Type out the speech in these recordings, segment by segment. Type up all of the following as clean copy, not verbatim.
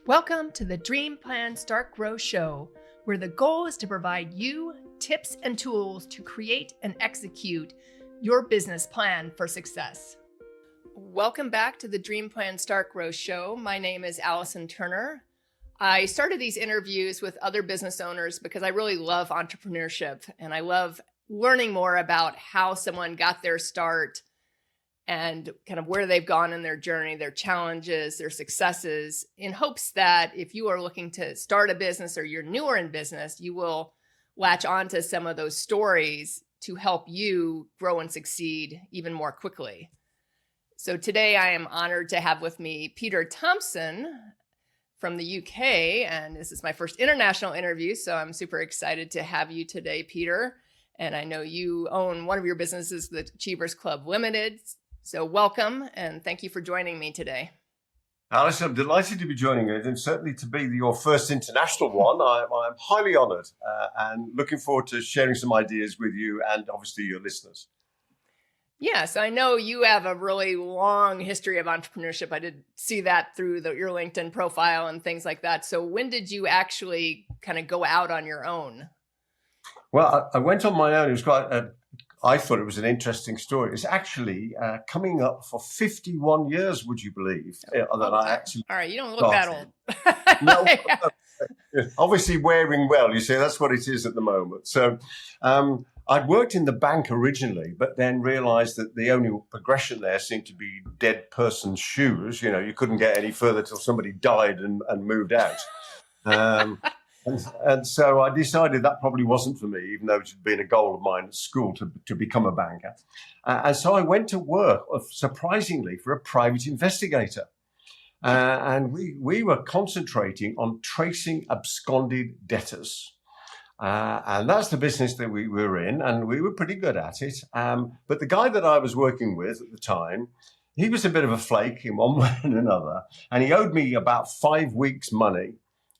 Welcome to the Dream Plan Start Grow Show, where the goal is to provide you tips and tools to create and execute your business plan for success. Welcome back to the Dream Plan Start Grow Show. My name is Allison Turner. I started these interviews with other business owners because I really love entrepreneurship and I love learning more about how someone got their start and kind of where they've gone in their journey, their challenges, their successes, in hopes that if you are looking to start a business or you're newer in business, you will latch onto some of those stories to help you grow and succeed even more quickly. So today I am honored to have with me Peter Thomson from the UK, and this is my first international interview, so I'm super excited to have you today, Peter. And I know you own one of your businesses, the Achievers Club Limited. So welcome, and thank you for joining me today. Allison, I'm delighted to be joining you, and certainly to be your first international one. I'm highly honored and looking forward to sharing some ideas with you and obviously your listeners. Yeah, so I know you have a really long history of entrepreneurship. I did see that through your LinkedIn profile and things like that. So when did you actually kind of go out on your own? Well, I went on my own. It was quite I thought it was an interesting story. It's actually coming up for 51 years, would you believe? I actually all right, you don't look that old. No, obviously wearing well, you see, that's what it is at the moment. So I'd worked in the bank originally, but then realized that the only progression there seemed to be dead person's shoes. You know, you couldn't get any further till somebody died and moved out. And so I decided that probably wasn't for me, even though it had been a goal of mine at school to become a banker. And so I went to work, surprisingly, for a private investigator. And we were concentrating on tracing absconded debtors. And that's the business that we were in, and we were pretty good at it. But the guy that I was working with at the time, he was a bit of a flake in one way and another, and he owed me about 5 weeks' money.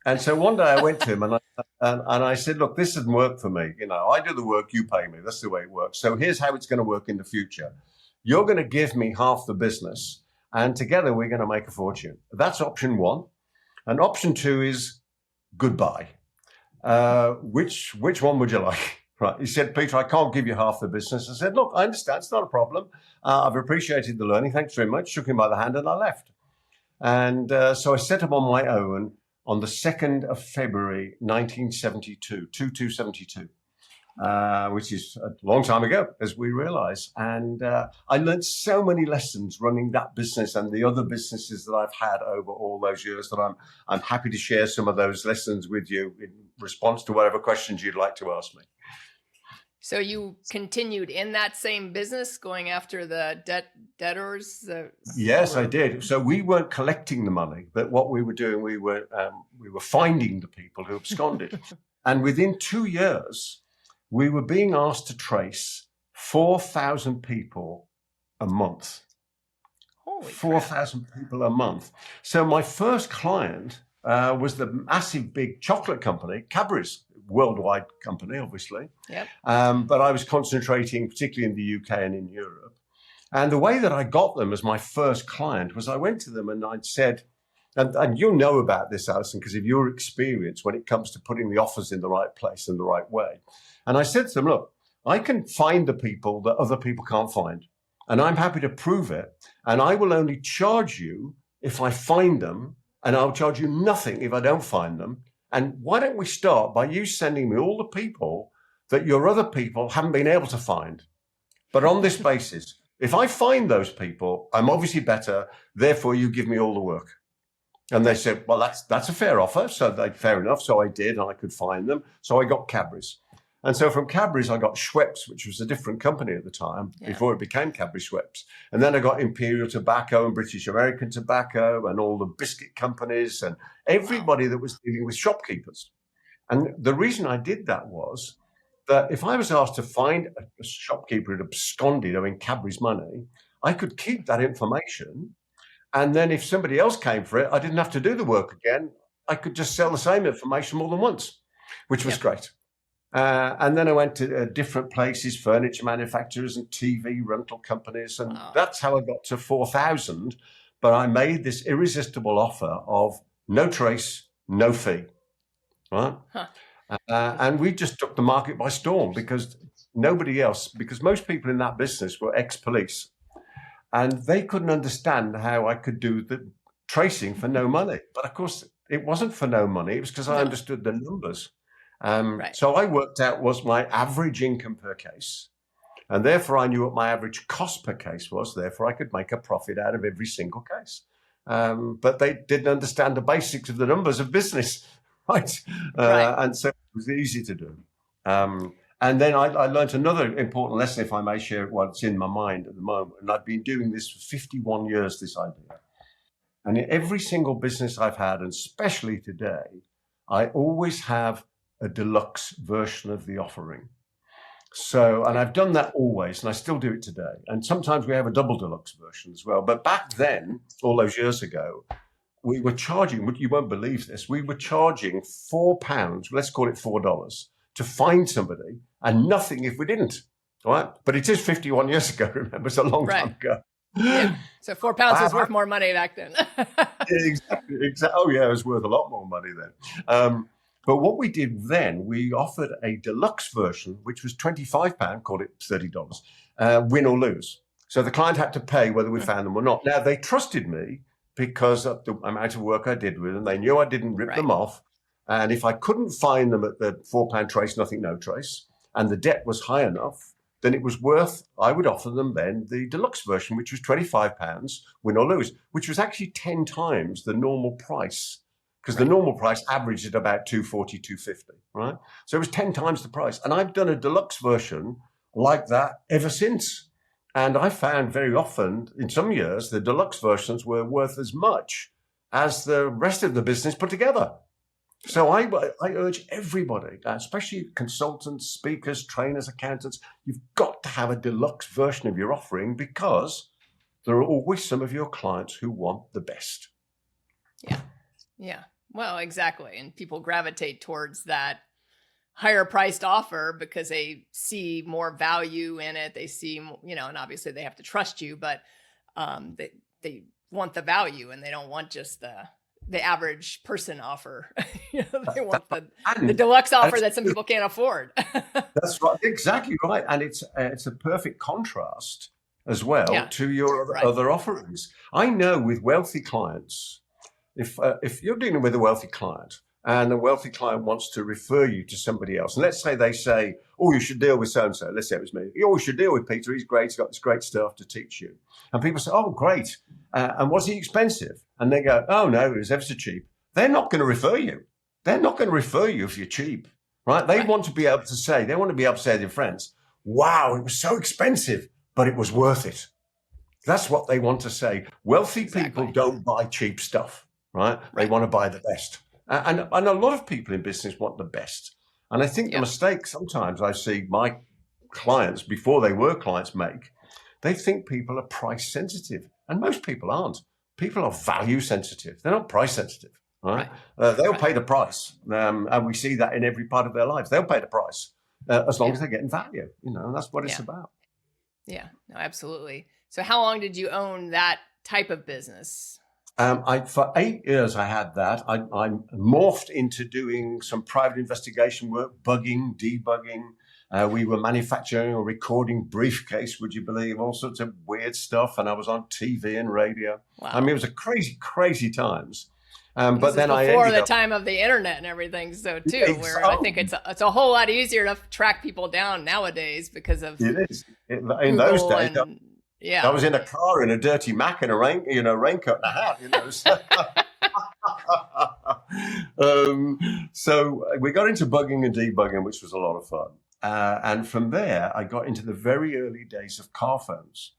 And so one day I went to him and I said, look, this doesn't work for me. You know, I do the work, you pay me. That's the way it works. So here's how it's going to work in the future. You're going to give me half the business, and together we're going to make a fortune. That's option one. And option two is goodbye. Which one would you like? Right. He said, Peter, I can't give you half the business. I said, look, I understand. It's not a problem. I've appreciated the learning. Thanks very much. Shook him by the hand and I left. And so I set up on my own on the 2nd of February, 1972, 2272, which is a long time ago, as we realize. And I learned so many lessons running that business and the other businesses that I've had over all those years that I'm happy to share some of those lessons with you in response to whatever questions you'd like to ask me. So you continued in that same business, going after the debtors? Yes, I did. So we weren't collecting the money, but what we were doing, we were finding the people who absconded. And within 2 years, we were being asked to trace 4,000 people a month. Holy 4,000 people a month. So my first client was the massive big chocolate company, Cadbury's. Worldwide company, obviously. Yep. But I was concentrating particularly in the UK and in Europe. And the way that I got them as my first client was I went to them and I'd said, and you'll know about this, Allison, because of your experience when it comes to putting the offers in the right place and the right way. And I said to them, look, I can find the people that other people can't find. And I'm happy to prove it. And I will only charge you if I find them. And I'll charge you nothing if I don't find them. And why don't we start by you sending me all the people that your other people haven't been able to find? But on this basis, if I find those people, I'm obviously better. Therefore, you give me all the work. And they said, well, that's a fair offer. So fair enough. So I did, and I could find them. So I got Cadbury's. And so from Cadbury's, I got Schweppes, which was a different company at the time before it became Cadbury Schweppes. And then I got Imperial Tobacco and British American Tobacco and all the biscuit companies and everybody that was dealing with shopkeepers. And the reason I did that was that if I was asked to find a shopkeeper who had absconded owing Cadbury's money, I could keep that information. And then if somebody else came for it, I didn't have to do the work again. I could just sell the same information more than once, which was great. And then I went to different places, furniture manufacturers and TV rental companies. And that's how I got to 4,000. But I made this irresistible offer of no trace, no fee, right? Huh. And we just took the market by storm because most people in that business were ex-police, and they couldn't understand how I could do the tracing for no money. But of course, it wasn't for no money. It was because I understood the numbers. So I worked out what's my average income per case. And therefore, I knew what my average cost per case was. Therefore, I could make a profit out of every single case. But they didn't understand the basics of the numbers of business, right? And so it was easy to do. And then I learned another important lesson, if I may share what's in my mind at the moment. And I've been doing this for 51 years, this idea. And in every single business I've had, and especially today, I always have a deluxe version of the offering. So, and I've done that always, and I still do it today. And sometimes we have a double deluxe version as well. But back then, all those years ago, we were charging, you won't believe this, we were charging £4, let's call it $4, to find somebody, and nothing if we didn't, right? But it is 51 years ago, remember, it's a long time ago. Yeah. So £4 was worth more money back then. Exactly. Oh yeah, it was worth a lot more money then. But what we did then, we offered a deluxe version, which was £25, called it $30, win or lose. So the client had to pay whether we found them or not. Now, they trusted me because of the amount of work I did with them. They knew I didn't rip them off. And if I couldn't find them at the £4 trace, nothing, no trace, and the debt was high enough, then it was worth, I would offer them then the deluxe version, which was £25, win or lose, which was actually 10 times the normal price. Because the normal price averaged at about $240, $250, right? So it was 10 times the price. And I've done a deluxe version like that ever since. And I found very often, in some years, the deluxe versions were worth as much as the rest of the business put together. So I urge everybody, especially consultants, speakers, trainers, accountants, you've got to have a deluxe version of your offering because there are always some of your clients who want the best. Yeah. Well, exactly. And people gravitate towards that higher priced offer because they see more value in it. They see, and obviously they have to trust you, but they want the value and they don't want just the average person offer. They want the deluxe offer that some people can't afford. That's right. Exactly right. And it's a perfect contrast as well to your other offerings. I know with wealthy clients, if you're dealing with a wealthy client and the wealthy client wants to refer you to somebody else, and let's say they say, oh, you should deal with so-and-so. Let's say it was me. Oh, you should deal with Peter. He's great. He's got this great stuff to teach you. And people say, oh, great. And was he expensive? And they go, oh, no, it was ever so cheap. They're not going to refer you. They're not going to refer you if you're cheap, right? They want to be able to say to their friends, wow, it was so expensive, but it was worth it. That's what they want to say. Wealthy people don't buy cheap stuff. Right? They want to buy the best. And a lot of people in business want the best. And I think the mistake sometimes I see my clients, before they were clients, make, they think people are price sensitive. And most people aren't. People are value sensitive. They're not price sensitive. Right? They'll pay the price. And we see that in every part of their lives. They'll pay the price as long as they're getting value. And that's what it's about. Yeah, no, absolutely. So how long did you own that type of business? For 8 years, I had that. I morphed into doing some private investigation work, bugging, debugging. We were manufacturing or recording briefcase, would you believe, all sorts of weird stuff. And I was on TV and radio. Wow. I mean, it was a crazy, crazy times. But then before the time of the internet and everything, so too, where I think it's a whole lot easier to track people down nowadays because of it is. In those days. I was in a car in a dirty Mac and a raincoat and a hat. So we got into bugging and debugging, which was a lot of fun. And from there, I got into the very early days of car phones,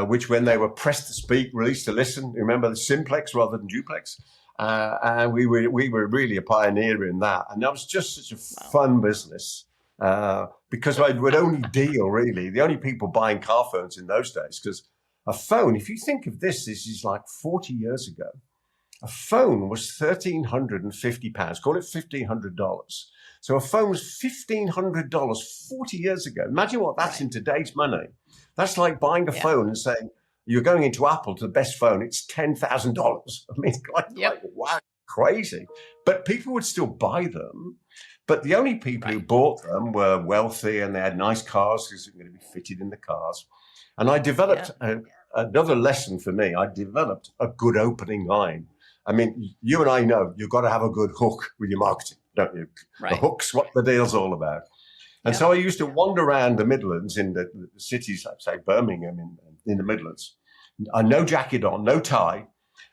which when they were press to speak, release to listen. Remember the simplex rather than duplex. And we were really a pioneer in that. And that was just such a fun business. Because I would only deal really, the only people buying car phones in those days, because a phone, if you think of this is like 40 years ago, a phone was £1,350, call it $1,500. So a phone was $1,500 40 years ago. Imagine what that's in today's money. That's like buying a phone and saying, you're going into Apple to the best phone, it's $10,000. I mean, like wow. crazy. But people would still buy them. But the only people who bought them were wealthy and they had nice cars because they're going to be fitted in the cars. And I developed another lesson for me. I developed a good opening line. I mean, you and I know you've got to have a good hook with your marketing, don't you? Right. The hook's what the deal's all about. And so I used to wander around the Midlands in the cities, like say Birmingham in the Midlands. No jacket on, no tie.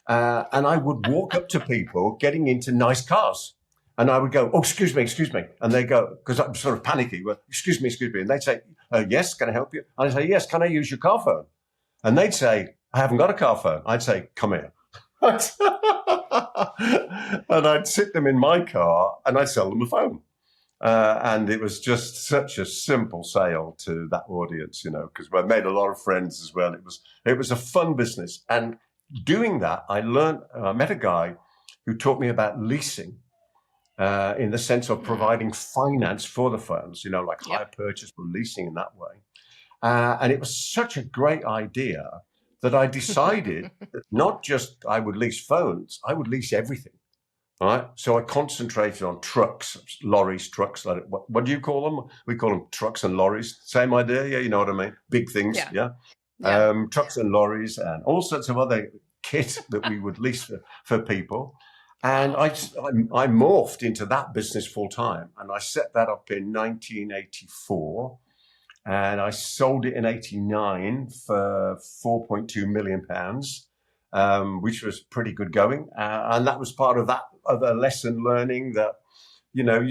And I would walk up to people getting into nice cars. And I would go, oh, excuse me. And they go, because I'm sort of panicky, well, excuse me. And they'd say, yes, can I help you? And I'd say, yes, can I use your car phone? And they'd say, I haven't got a car phone. I'd say, come here. And I'd sit them in my car and I'd sell them a phone. And it was just such a simple sale to that audience, because I made a lot of friends as well. It was a fun business. And doing that, I met a guy who taught me about leasing. In the sense of providing finance for the phones, like hire purchase or leasing in that way. And it was such a great idea that I decided that not just I would lease phones, I would lease everything. Right. So I concentrated on trucks, lorries, trucks. What do you call them? We call them trucks and lorries. Same idea. Yeah. You know what I mean? Big things. Yeah. Trucks and lorries and all sorts of other kit that we would lease for people. And I morphed into that business full time, and I set that up in 1984, and I sold it in 89 for £4.2 million, which was pretty good going. And that was part of that other lesson learning that,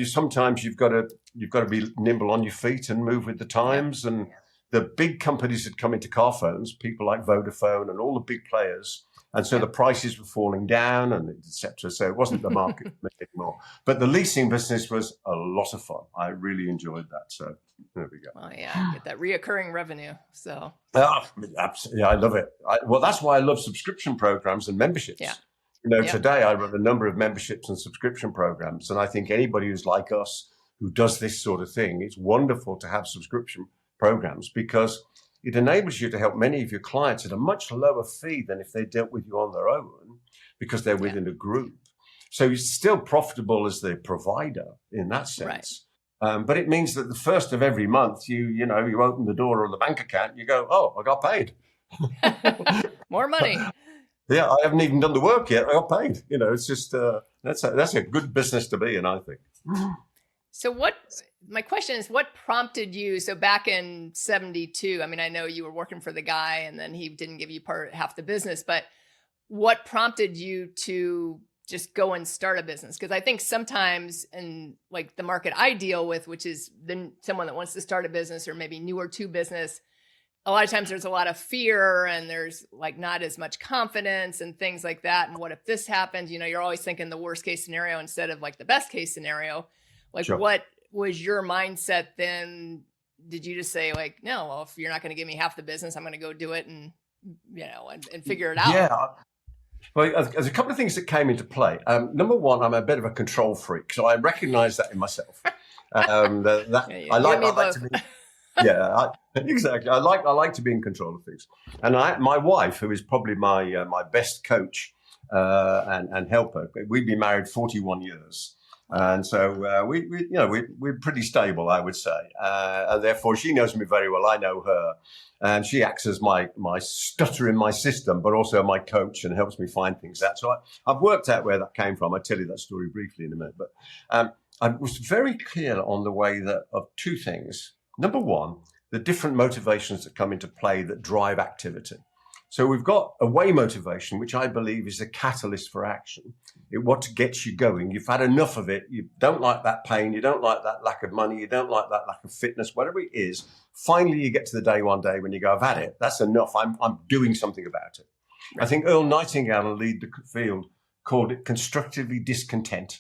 sometimes you've got to be nimble on your feet and move with the times. And the big companies had come into car phones, people like Vodafone and all the big players. And so the prices were falling down and et cetera. So it wasn't the market anymore. But the leasing business was a lot of fun. I really enjoyed that. So there we go. Well, yeah, get that reoccurring revenue. So absolutely, I love it. That's why I love subscription programs and memberships. Yeah. Today I run a number of memberships and subscription programs. And I think anybody who's like us, who does this sort of thing, it's wonderful to have subscription programs because it enables you to help many of your clients at a much lower fee than if they dealt with you on their own because they're within a group. So you're still profitable as the provider in that sense. Right. But it means that the first of every month, you open the door of the bank account, you go, oh, I got paid. More money. Yeah, I haven't even done the work yet. I got paid. It's just, that's a good business to be in, I think. So my question is, what prompted you? So back in 72, I mean, I know you were working for the guy and then he didn't give you half the business, but what prompted you to just go and start a business? Because I think sometimes in like the market I deal with, which is someone that wants to start a business or maybe newer to business, a lot of times there's a lot of fear and there's like not as much confidence and things like that. And what if this happens? You're always thinking the worst case scenario instead of like the best case scenario. Like What was your mindset then? Did you just say like, no, well, if you're not going to give me half the business, I'm going to go do it and, and figure it out? Yeah. Well, there's a couple of things that came into play. Number one, I'm a bit of a control freak. So I recognize that in myself. I like to be, exactly. I like to be in control of things. And my wife, who is probably my best coach and helper, we've been married 41 years. And so we're pretty stable, I would say. And therefore, she knows me very well. I know her. And she acts as my stutter in my system, but also my coach and helps me find things out. So I've worked out where that came from. I'll tell you that story briefly in a minute. But I was very clear on the way of two things. Number one, the different motivations that come into play that drive activity. So we've got away motivation, which I believe is a catalyst for action. What gets you going. You've had enough of it. You don't like that pain. You don't like that lack of money. You don't like that lack of fitness, whatever it is. Finally, you get to the day one day when you go, I've had it. That's enough. I'm doing something about it. Right. I think Earl Nightingale, in Lead the Field, called it constructively discontent.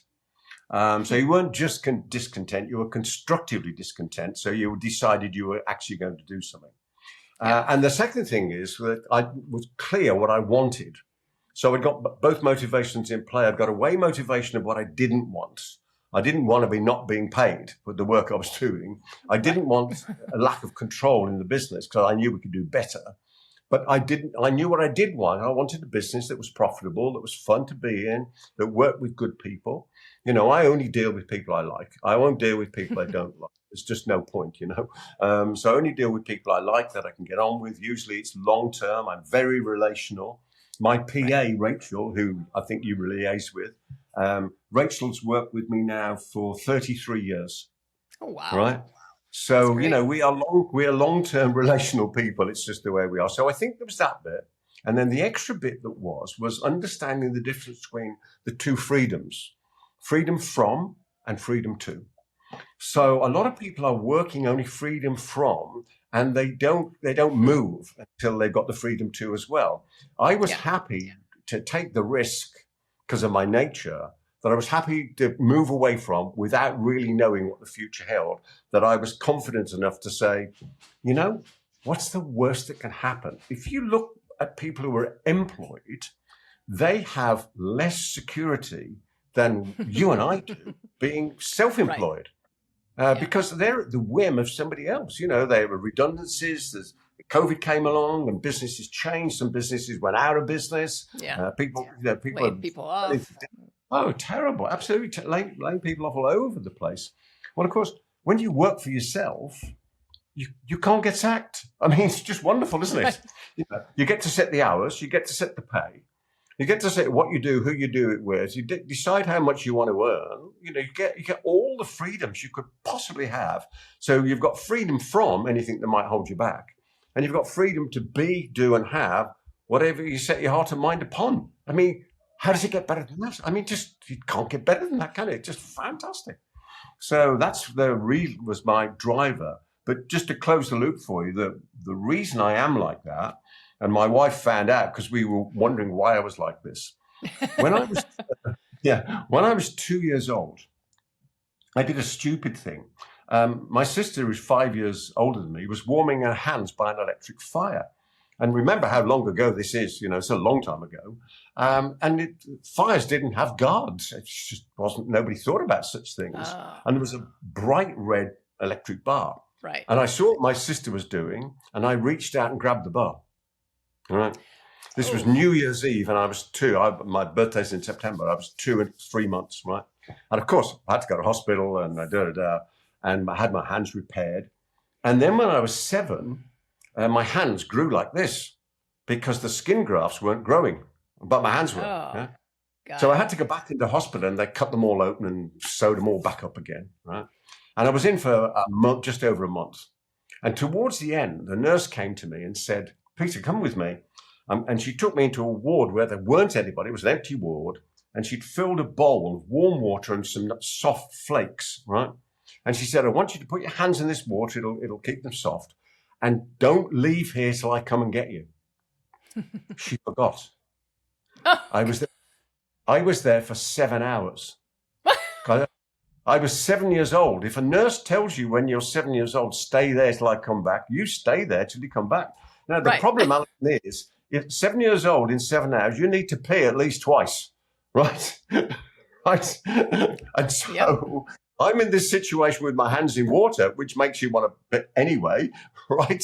So you weren't just discontent. You were constructively discontent. So you decided you were actually going to do something. And the second thing is that I was clear what I wanted. So I got both motivations in play. I've got a way motivation of what I didn't want. I didn't want to be not being paid for the work I was doing. I didn't want a lack of control in the business because I knew we could do better. But I knew what I did want. I wanted a business that was profitable, that was fun to be in, that worked with good people. I only deal with people I like. I won't deal with people I don't like. There's just no point, So I only deal with people I like, that I can get on with. Usually it's long term. I'm very relational. My PA, Rachel, who I think you liaise with, Rachel's worked with me now for 33 years. Oh, wow. Right. So, we are long-term relational people. It's just the way we are. So I think there was that bit. And then the extra bit that was understanding the difference between the two freedoms, freedom from and freedom to. So a lot of people are working only freedom from, and they don't move until they've got the freedom to as well. I was happy to take the risk because of my nature, that I was happy to move away from without really knowing what the future held, that I was confident enough to say, what's the worst that can happen? If you look at people who are employed, they have less security than you and I do being self-employed. Because they're at the whim of somebody else. There were redundancies. COVID came along and businesses changed. Some businesses went out of business. People laid people off. Oh, terrible. Absolutely. Laying people off all over the place. Well, of course, when you work for yourself, you can't get sacked. I mean, it's just wonderful, isn't it? You get to set the hours, you get to set the pay, you get to set what you do, who you do it with, you decide how much you want to earn. You get all the freedoms you could possibly have. So you've got freedom from anything that might hold you back. And you've got freedom to be, do, and have whatever you set your heart and mind upon. I mean, how does it get better than that? I mean, you can't get better than that, can it? Just fantastic. So that's was my driver. But just to close the loop for you, the reason I am like that, and my wife found out because we were wondering why I was like this. When I was 2 years old, I did a stupid thing. My sister, who's 5 years older than me, was warming her hands by an electric fire. And remember how long ago this is, it's a long time ago. And fires didn't have guards. It just nobody thought about such things. And there was a bright red electric bar. Right. And I saw what my sister was doing, and I reached out and grabbed the bar. All right. This was New Year's Eve, and I was 2. My birthday's in September. I was 2 and 3 months, right? And of course, I had to go to hospital and and I had my hands repaired. And then when I was 7, my hands grew like this because the skin grafts weren't growing, but my hands were. So I had to go back into hospital, and they cut them all open and sewed them all back up again, right? And I was in for a month, just over a month. And towards the end, the nurse came to me and said, "Peter, come with me." And she took me into a ward where there weren't anybody. It was an empty ward. And she'd filled a bowl of warm water and some soft flakes, right? And she said, "I want you to put your hands in this water. It'll keep them soft. And don't leave here till I come and get you." She forgot. I was there for 7 hours. I was 7 years old. If a nurse tells you when you're 7 years old, stay there till I come back, you stay there till you come back. Now, the problem, Alison, is if 7 years old in 7 hours, you need to pee at least twice, right? Right. And so I'm in this situation with my hands in water, which makes you want to pee anyway, right?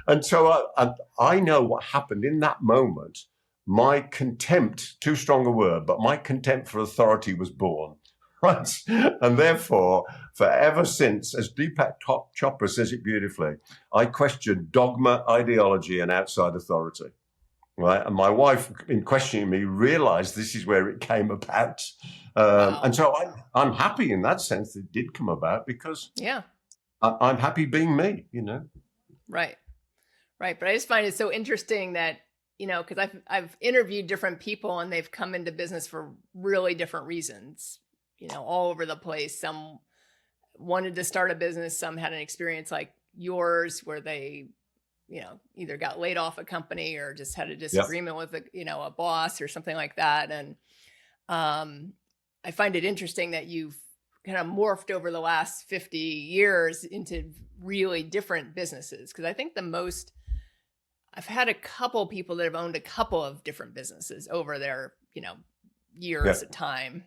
And so I know what happened in that moment. My contempt, too strong a word, but my contempt for authority was born. Right. And therefore, forever since, as Deepak Chopra says it beautifully, I question dogma, ideology, and outside authority. Right. And my wife, in questioning me, realized this is where it came about. And so I'm happy in that sense that it did come about because I'm happy being me, Right. Right. But I just find it so interesting that, because I've interviewed different people and they've come into business for really different reasons. All over the place. Some wanted to start a business. Some had an experience like yours where they, either got laid off a company or just had a disagreement with a boss or something like that. And I find it interesting that you've kind of morphed over the last 50 years into really different businesses. Because I think I've had a couple people that have owned a couple of different businesses over their, years of time.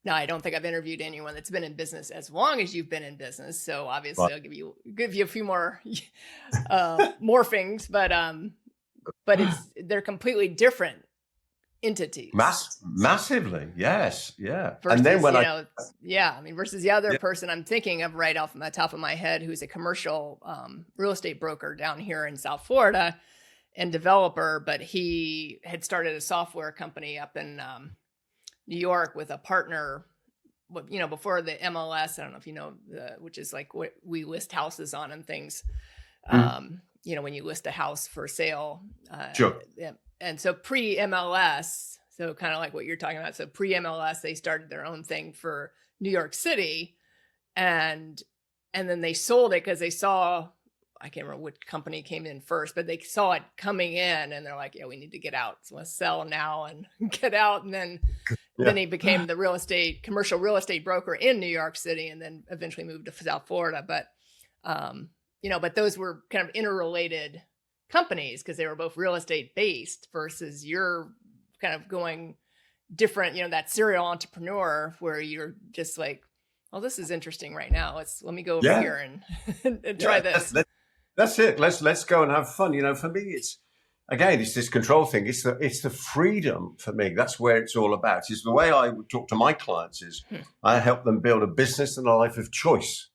No, I don't think I've interviewed anyone that's been in business as long as you've been in business. So obviously, Right. I'll give you a few more morphings, but they're completely different entities. Massively, yes, yeah. Versus, And then when versus the other person I'm thinking of right off the top of my head, who's a commercial real estate broker down here in South Florida and developer, but he had started a software company up in New York with a partner, before the MLS. I don't know if you know, which is like what we list houses on and things. When you list a house for sale. Sure. And so pre-MLS, so kind of like what you're talking about. So pre-MLS, they started their own thing for New York City, and then they sold it because they saw, I can't remember which company came in first, but they saw it coming in, and they're like, "Yeah, we need to get out. So let's sell now and get out." And then he became the commercial real estate broker in New York City, and then eventually moved to South Florida. But but those were kind of interrelated companies because they were both real estate based versus you're kind of going different, that serial entrepreneur where you're just like, well, this is interesting right now. Let me go over here and try this. That's it. Let's go and have fun. For me, it's this control thing. It's the freedom for me. That's where it's all about. Is the way I would talk to my clients is I help them build a business and a life of choice.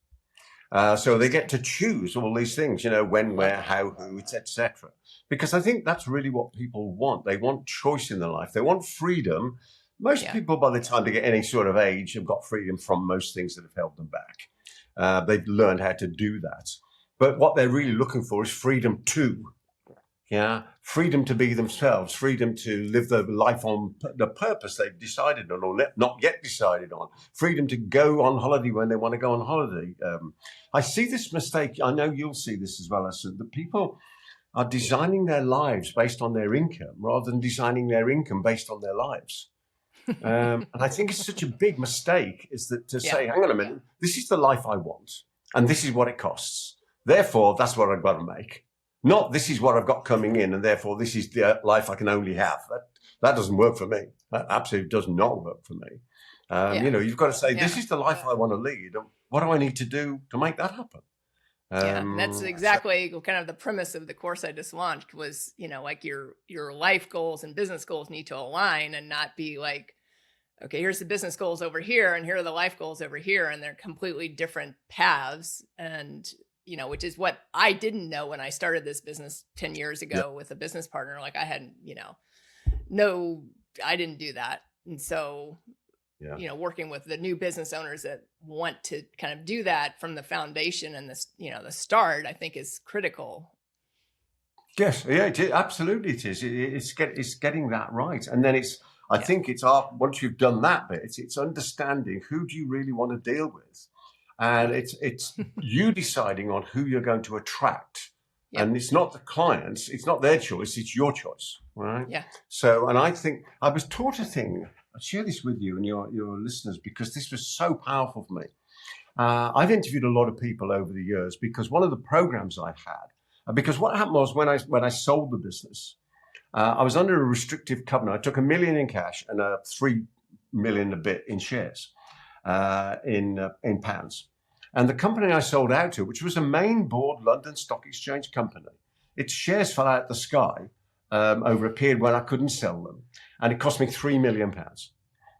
So they get to choose all these things, when, where, how, who, etc. Because I think that's really what people want. They want choice in their life. They want freedom. Most people, by the time they get any sort of age, have got freedom from most things that have held them back. They've learned how to do that. But what they're really looking for is freedom freedom to be themselves, freedom to live their life on the purpose they've decided on or not yet decided on, freedom to go on holiday when they want to go on holiday. I see this mistake. I know you'll see this as well, Allison, that people are designing their lives based on their income rather than designing their income based on their lives. And I think it's such a big mistake is that to say, hang on a minute, this is the life I want and this is what it costs. Therefore, that's what I've got to make. Not this is what I've got coming in, and therefore this is the life I can only have. That doesn't work for me. That absolutely does not work for me. You've got to say, this is the life I want to lead. What do I need to do to make that happen? That's exactly kind of the premise of the course I just launched was, like your life goals and business goals need to align and not be like, okay, here's the business goals over here and here are the life goals over here. And they're completely different paths. And which is what I didn't know when I started this business 10 years ago with a business partner. Like I hadn't, I didn't do that. And so, working with the new business owners that want to kind of do that from the foundation and the start, I think is critical. Yes. Yeah, absolutely it is. It's getting that right. And then I think it's once you've done that bit, it's understanding who do you really want to deal with. And it's you deciding on who you're going to attract. Yep. And it's not the clients, it's not their choice, it's your choice, right? Yeah. So, and I think I was taught a thing, I'll share this with you and your listeners because this was so powerful for me. I've interviewed a lot of people over the years because one of the programs I had, because what happened was when I sold the business, I was under a restrictive covenant. I took $1 million in cash and $3 million a bit in shares. In pounds. And the company I sold out to, which was a main board London Stock Exchange company, its shares fell out the sky over a period when I couldn't sell them. And it cost me £3 million,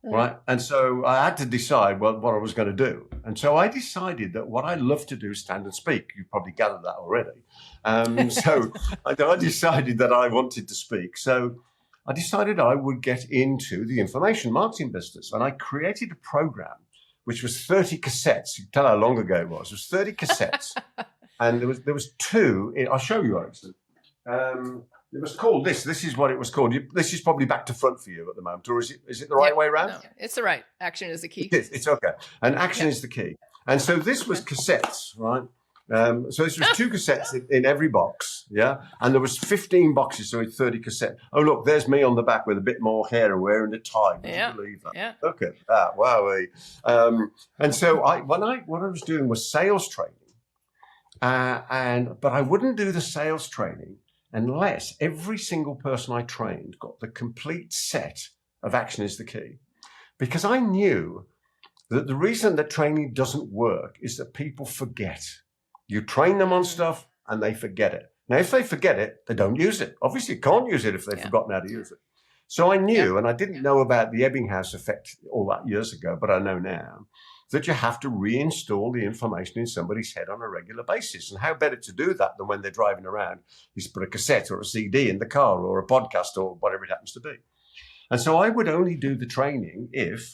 right? And so I had to decide what I was going to do. And so I decided that what I love to do is stand and speak. You've probably gathered that already. So I decided that I wanted to speak. So I decided I would get into the information marketing business. And I created a program which was 30 cassettes. You can tell how long ago it was. It was 30 cassettes. And there was two. I'll show you, actually. It was called this. This is what it was called. This is probably back to front for you at the moment. Or is it the right way around? No, it's the right. Action is the key. It's okay. And action is the key. And so this was cassettes, right? So this was 2 cassettes in every box, and there was 15 boxes, so it's 30 cassettes. Oh, look, there's me on the back with a bit more hair and wearing a tie. Can you believe that? Yeah. Look at that, wow. And so what I was doing was sales training, but I wouldn't do the sales training unless every single person I trained got the complete set of action is the key, because I knew that the reason that training doesn't work is that people forget. You train them on stuff and they forget it. Now, if they forget it, they don't use it. Obviously, can't use it if they've forgotten how to use it. So I knew, and I didn't know about the Ebbinghaus effect all that years ago, but I know now, that you have to reinstall the information in somebody's head on a regular basis. And how better to do that than when they're driving around is put a cassette or a CD in the car or a podcast or whatever it happens to be. And so I would only do the training if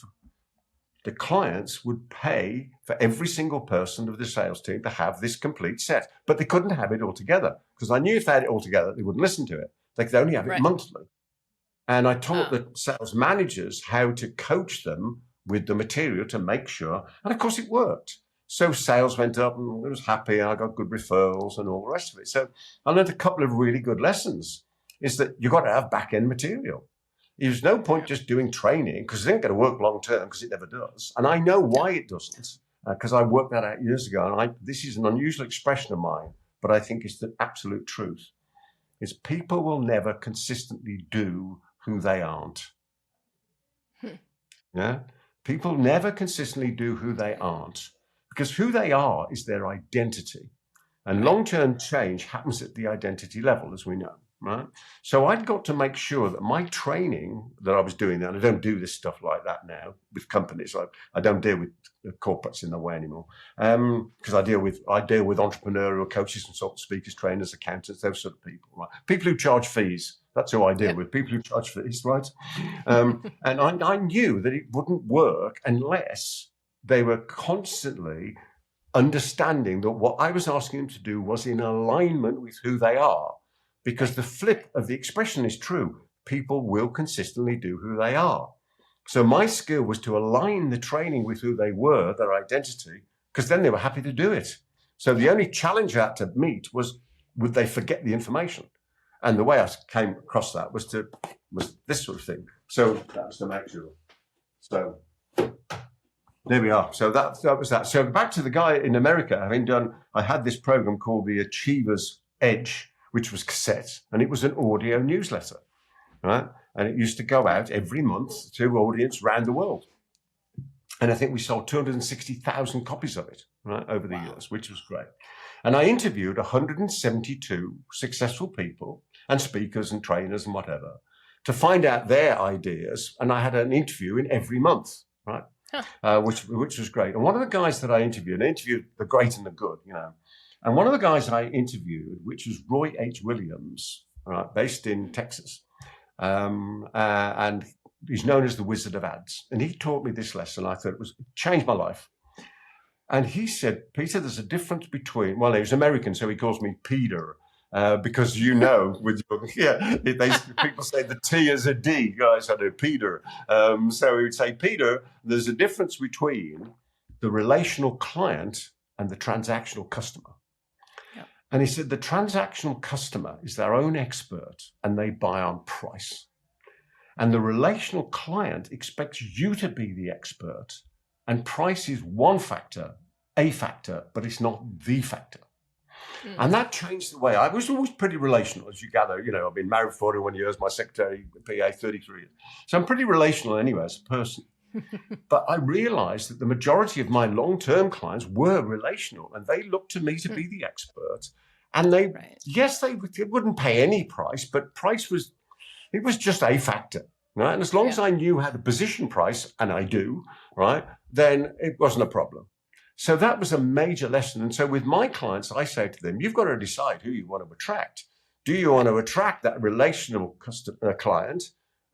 the clients would pay for every single person of the sales team to have this complete set. But they couldn't have it all together because I knew if they had it all together, they wouldn't listen to it. They could only have it monthly. And I taught the sales managers how to coach them with the material to make sure. And of course, it worked. So sales went up and I was happy. I got good referrals and all the rest of it. So I learned a couple of really good lessons is that you've got to have back-end material. There's no point just doing training because it ain't going to work long term because it never does. And I know why it doesn't because I worked that out years ago. And this is an unusual expression of mine, but I think it's the absolute truth. Is people will never consistently do who they aren't. Yeah, people never consistently do who they aren't because who they are is their identity. And long-term change happens at the identity level, as we know. Right. So I'd got to make sure that my training that I was doing, and I don't do this stuff like that now with companies. I don't deal with corporates in the way anymore because I deal with entrepreneurial coaches, consultants, speakers, trainers, accountants, those sort of people. Right. People who charge fees. That's who I deal with. People who charge fees, right? And I knew that it wouldn't work unless they were constantly understanding that what I was asking them to do was in alignment with who they are. Because the flip of the expression is true. People will consistently do who they are. So my skill was to align the training with who they were, their identity, because then they were happy to do it. So the only challenge I had to meet was, would they forget the information? And the way I came across that was this sort of thing. So that was to make sure. So there we are. So that was that. So back to the guy in America, I had this program called the Achiever's Edge, which was cassette, and it was an audio newsletter, right? And it used to go out every month to audience around the world. And I think we sold 260,000 copies of it, right, over the years, which was great. And I interviewed 172 successful people and speakers and trainers and whatever to find out their ideas. And I had an interview in every month, right? Which was great. And one of the guys that I interviewed the great and the good, and one of the guys I interviewed, which was Roy H. Williams, right, based in Texas, and he's known as the Wizard of Ads. And he taught me this lesson. I thought it changed my life. And he said, Peter, there's a difference between, well, he was American, so he calls me Peter, because people say the T is a D. Guys, I know Peter. So he would say, Peter, there's a difference between the relational client and the transactional customer. And he said, the transactional customer is their own expert and they buy on price. And the relational client expects you to be the expert. And price is one factor, a factor, but it's not the factor. And that changed the way I was always pretty relational, as you gather. I've been married 41 years, my secretary, PA, 33 years. So I'm pretty relational anyway as a person. But I realized that the majority of my long-term clients were relational and they looked to me to be the expert. And they wouldn't pay any price, but price was just a factor, right? And as long as I knew how to position price, and I do, right, then it wasn't a problem. So that was a major lesson. And so with my clients, I say to them, you've got to decide who you want to attract. Do you want to attract that relational client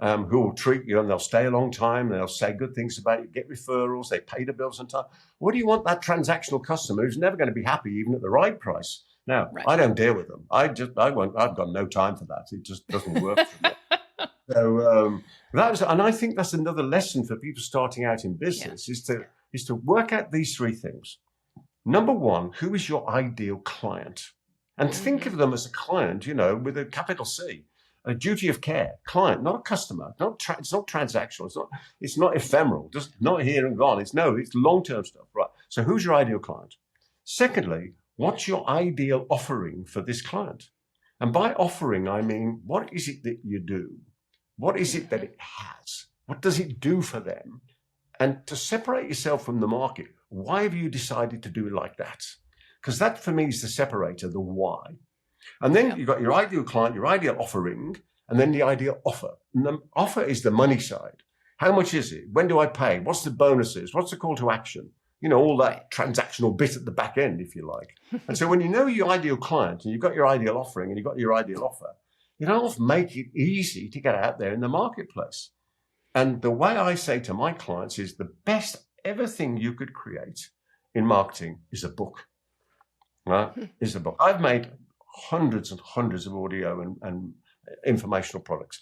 who will treat you and they'll stay a long time, they'll say good things about you, get referrals, they pay the bills on time? Or do you want that transactional customer who's never going to be happy even at the right price? Now, I don't deal with them. I've got no time for that. It just doesn't work for me. So and I think that's another lesson for people starting out in business is to work out these three things. Number one, who is your ideal client? And think of them as a client, with a capital C, a duty of care, client, not a customer. It's not transactional. It's not ephemeral. Just not here and gone. It's long-term stuff, right? So who's your ideal client? Secondly, what's your ideal offering for this client? And by offering, I mean, what is it that you do? What is it that it has? What does it do for them? And to separate yourself from the market, why have you decided to do it like that? Because that for me is the separator, the why. And then you've got your ideal client, your ideal offering, and then the ideal offer. And the offer is the money side. How much is it? When do I pay? What's the bonuses? What's the call to action? You know, all that transactional bit at the back end, if you like. And so when you know your ideal client and you've got your ideal offering and you've got your ideal offer, you don't have to make it easy to get out there in the marketplace. And the way I say to my clients is the best ever thing you could create in marketing is a book, right? Is a book. I've made hundreds and hundreds of audio and informational products,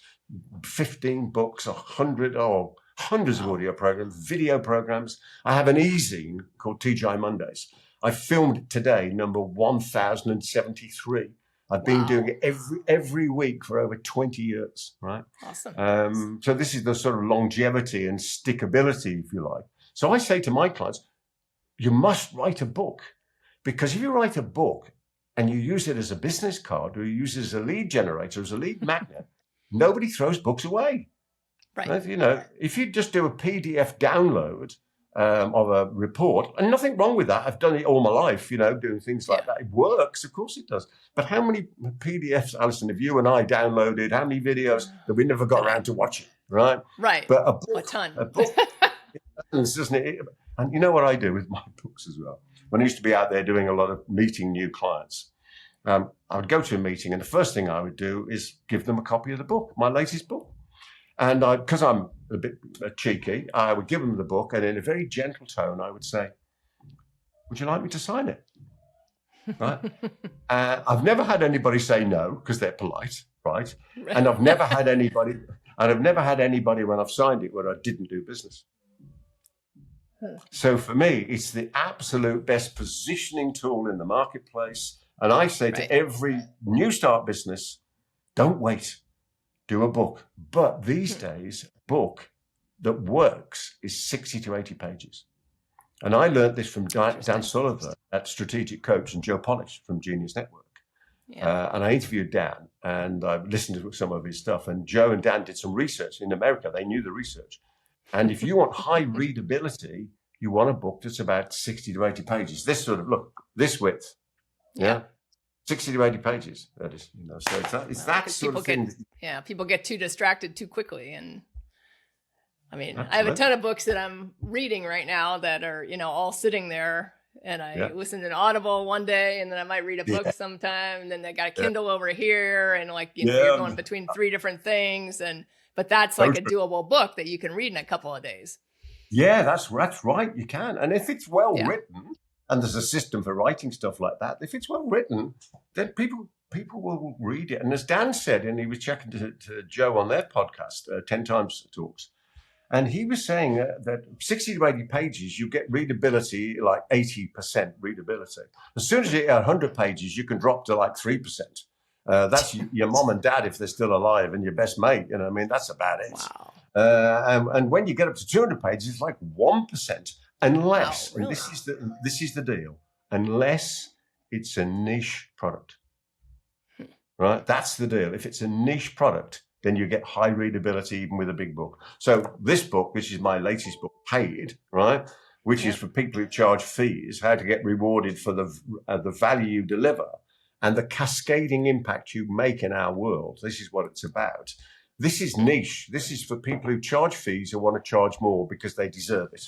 15 books, 100 or hundreds of audio programs, video programs. I have an e-zine called TGI Mondays. I filmed it today, number 1073. I've been doing it every week for over 20 years, right? Awesome. So this is the sort of longevity and stickability, if you like. So I say to my clients, you must write a book, because if you write a book and you use it as a business card or you use it as a lead generator, as a lead magnet, nobody throws books away. Right? You know, if you just do a PDF download of a report, and nothing wrong with that. I've done it all my life, you know, doing things like that. It works, of course it does. But how many PDFs, Alison, have you and I downloaded? How many videos that we never got around to watching, right? Right. But a book, a ton. A book, doesn't it? And you know what I do with my books as well? When I used to be out there doing a lot of meeting new clients, I would go to a meeting and the first thing I would do is give them a copy of the book, my latest book. And because I'm a bit cheeky, I would give them the book, and in a very gentle tone, I would say, would you like me to sign it? Right? I've never had anybody say no, because they're polite, right? And I've never had anybody when I've signed it where I didn't do business. So for me, it's the absolute best positioning tool in the marketplace. And I say to every new start business, don't wait. Do a book. But these days, a book that works is 60 to 80 pages. And I learned this from Dan Sullivan at Strategic Coach and Joe Polish from Genius Network. And I interviewed Dan and I listened to some of his stuff. And Joe and Dan did some research in America. They knew the research. And if you want high readability, you want a book that's about 60 to 80 pages. This sort of, look, this width. Yeah. 60 to 80 pages, that is, you know, so it's that sort of thing. People get too distracted too quickly. And I mean, Absolutely. I have a ton of books that I'm reading right now that are, you know, all sitting there. And I listen to an Audible one day, and then I might read a book sometime. And then I got a Kindle over here, and like, you know, you're going between 3 different things. But that's like a doable book that you can read in a couple of days. Yeah, that's right. You can. And if it's well written, and there's a system for writing stuff like that, if it's well written, then people will read it. And as Dan said, and he was checking to Joe on their podcast, 10 Times Talks, and he was saying that 60 to 80 pages, you get readability, like 80% readability. As soon as you get 100 pages, you can drop to like 3%. That's your mom and dad, if they're still alive, and your best mate. You know, I mean, that's about it. Wow. And when you get up to 200 pages, it's like 1%. Unless, really? and this is the deal, unless it's a niche product, right? That's the deal. If it's a niche product, then you get high readability even with a big book. So this book, which is my latest book, Paid, right? Which is for people who charge fees, how to get rewarded for the value you deliver and the cascading impact you make in our world. This is what it's about. This is niche. This is for people who charge fees who want to charge more because they deserve it.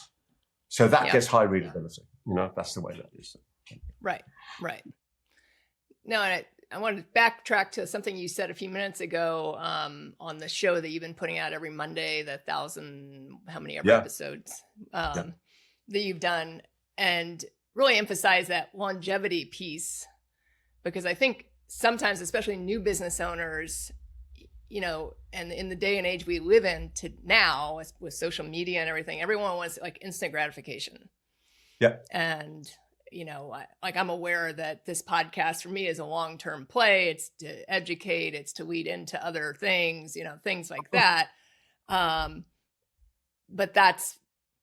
So that gets high readability. You know, that's the way that is. Right. No, and I wanted to backtrack to something you said a few minutes ago on the show that you've been putting out every Monday, the 1,000, how many episodes that you've done, and really emphasize that longevity piece, because I think sometimes, especially new business owners, you know, and in the day and age we live in to now with social media and everything, everyone wants like instant gratification. Yeah. And, you know, I'm aware that this podcast for me is a long-term play. It's to educate, it's to lead into other things, you know, things like that. But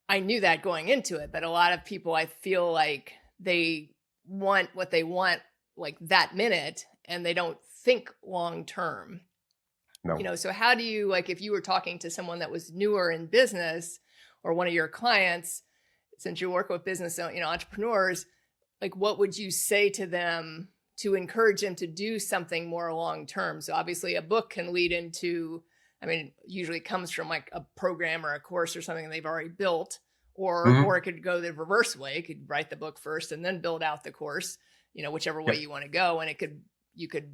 I knew that going into it, but a lot of people, I feel like they want what they want like that minute, and they don't think long-term. No. You know, so how do you, like, if you were talking to someone that was newer in business, or one of your clients, since you work with business, entrepreneurs, like what would you say to them to encourage them to do something more long term? So obviously a book can lead into, usually it comes from like a program or a course or something they've already built, or it could go the reverse way. It could write the book first and then build out the course, whichever way you want to go. And you could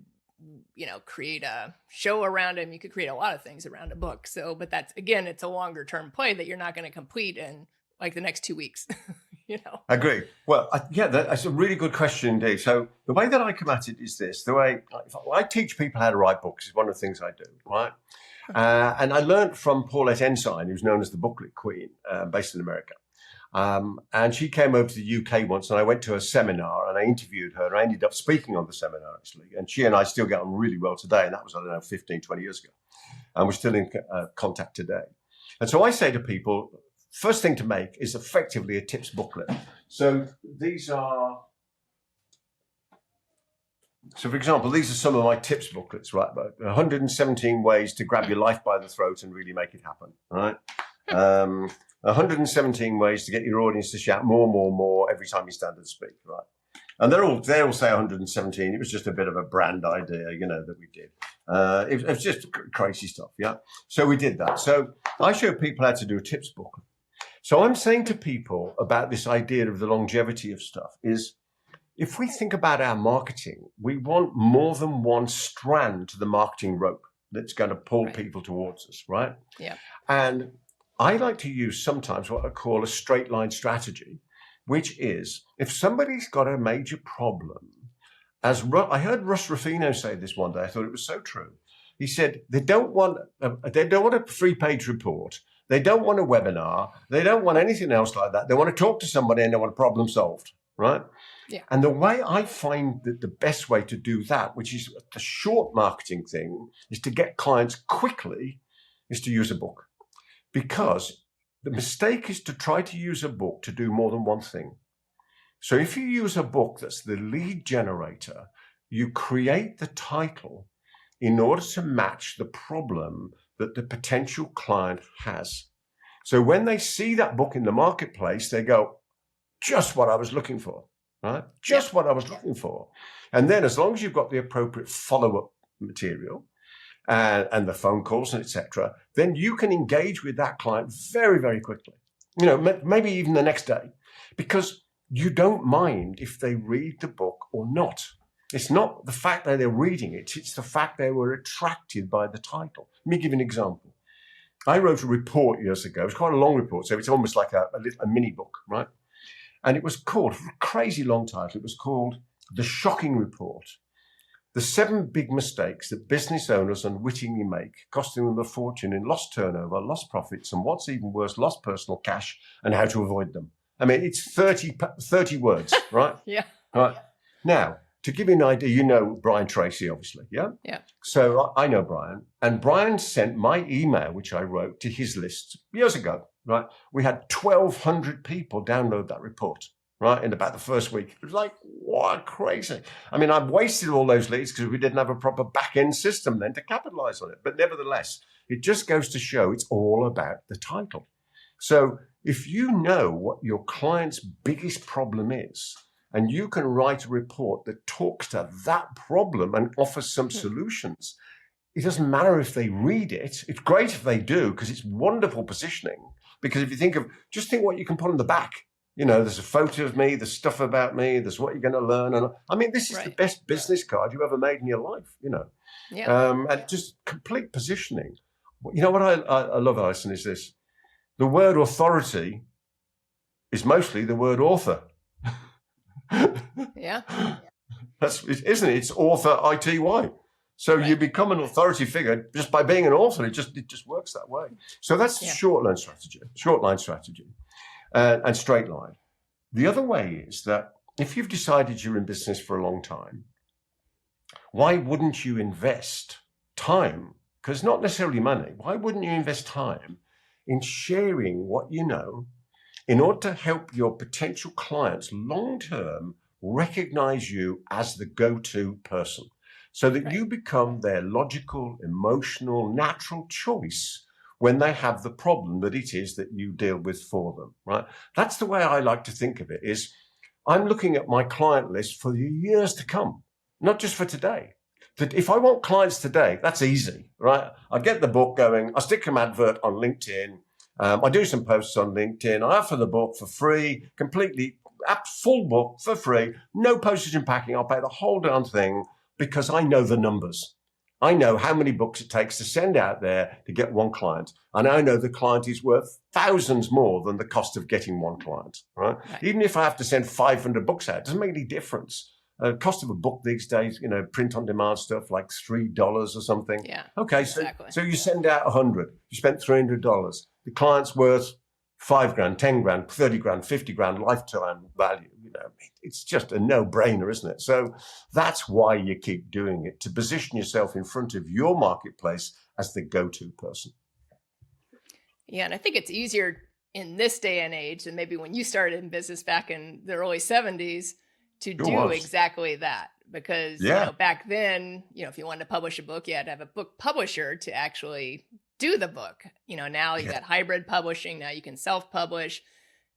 create a show around them. You could create a lot of things around a book. So, but that's, again, it's a longer term play that you're not going to complete in like the next 2 weeks. I agree. Well, that's a really good question indeed. So the way that I come at it is this: the way I teach people how to write books is one of the things I do, right? And I learned from Paulette Ensign, who's known as the Booklet Queen, based in America. And she came over to the UK once, and I went to a seminar and I interviewed her, and I ended up speaking on the seminar actually. And she and I still get on really well today. And that was, 15, 20 years ago. And we're still in contact today. And so I say to people, first thing to make is effectively a tips booklet. So for example, these are some of my tips booklets, right? 117 ways to grab your life by the throat and really make it happen, right? 117 ways to get your audience to shout more, more, more every time you stand and speak, right? And they all say 117. It was just a bit of a brand idea, that we did. It was just crazy stuff, yeah? So we did that. So I show people how to do a tips booklet. So I'm saying to people about this idea of the longevity of stuff is, if we think about our marketing, we want more than one strand to the marketing rope that's going to pull people towards us, right? Yeah. And I like to use sometimes what I call a straight line strategy, which is if somebody's got a major problem, I heard Russ Ruffino say this one day, I thought it was so true. He said, they don't want a 3-page report. They don't want a webinar. They don't want anything else like that. They want to talk to somebody and they want a problem solved, right? Yeah. And the way I find that the best way to do that, which is the short marketing thing, is to get clients quickly, is to use a book. Because the mistake is to try to use a book to do more than one thing. So if you use a book that's the lead generator, you create the title in order to match the problem that the potential client has. So when they see that book in the marketplace, they go, just what I was looking for, right? Just what I was looking for. And then as long as you've got the appropriate follow-up material and the phone calls and etc., then you can engage with that client very, very quickly. Maybe even the next day, because you don't mind if they read the book or not. It's not the fact that they're reading it, it's the fact they were attracted by the title. Let me give you an example. I wrote a report years ago. It was quite a long report, so it's almost like a mini book, right? And it was called, a crazy long title, it was called The Shocking Report. The 7 big mistakes that business owners unwittingly make, costing them a fortune in lost turnover, lost profits, and what's even worse, lost personal cash, and how to avoid them. It's 30 words, right? Yeah. Right. Now, to give you an idea, Brian Tracy, obviously, yeah? Yeah. So I know Brian, and Brian sent my email, which I wrote, to his list years ago, right? We had 1,200 people download that report, right, in about the first week. It was like, what, crazy. I've wasted all those leads because we didn't have a proper back-end system then to capitalize on it. But nevertheless, it just goes to show it's all about the title. So if you know what your client's biggest problem is, and you can write a report that talks to that problem and offers some solutions, it doesn't matter if they read it. It's great if they do, because it's wonderful positioning. Because if you think what you can put on the back. There's a photo of me, there's stuff about me, there's what you're going to learn. And this is the best business card you ever made in your life, Yeah. And just complete positioning. What I love, Allison, is this. The word authority is mostly the word author. Yeah. Isn't it? It's author, ITY. So you become an authority figure just by being an author. It just works that way. So that's short line strategy, and straight line. The other way is that if you've decided you're in business for a long time, why wouldn't you invest time? Because not necessarily money. Why wouldn't you invest time in sharing what you know in order to help your potential clients long-term recognize you as the go-to person, so that you become their logical, emotional, natural choice when they have the problem that it is that you deal with for them, right? That's the way I like to think of it, is I'm looking at my client list for the years to come, not just for today. That if I want clients today, that's easy, right? I get the book going, I stick an advert on LinkedIn, I do some posts on LinkedIn, I offer the book for free, completely, full book for free, no postage and packing, I'll pay the whole darn thing because I know the numbers. I know how many books it takes to send out there to get one client. And I know the client is worth thousands more than the cost of getting one client, right? Even if I have to send 500 books out, it doesn't make any difference. Cost of a book these days, print on demand stuff like $3 or something. Yeah. Okay, exactly. so you send out 100, you spent $300. The client's worth $5,000, $10,000, $30,000, $50,000 lifetime value. It's just a no-brainer, isn't it? So that's why you keep doing it, to position yourself in front of your marketplace as the go-to person. Yeah, and I think it's easier in this day and age than maybe when you started in business back in the early 70s to do exactly that. Because back then, if you wanted to publish a book, you had to have a book publisher to actually do the book. Now you got hybrid publishing. Now you can self-publish.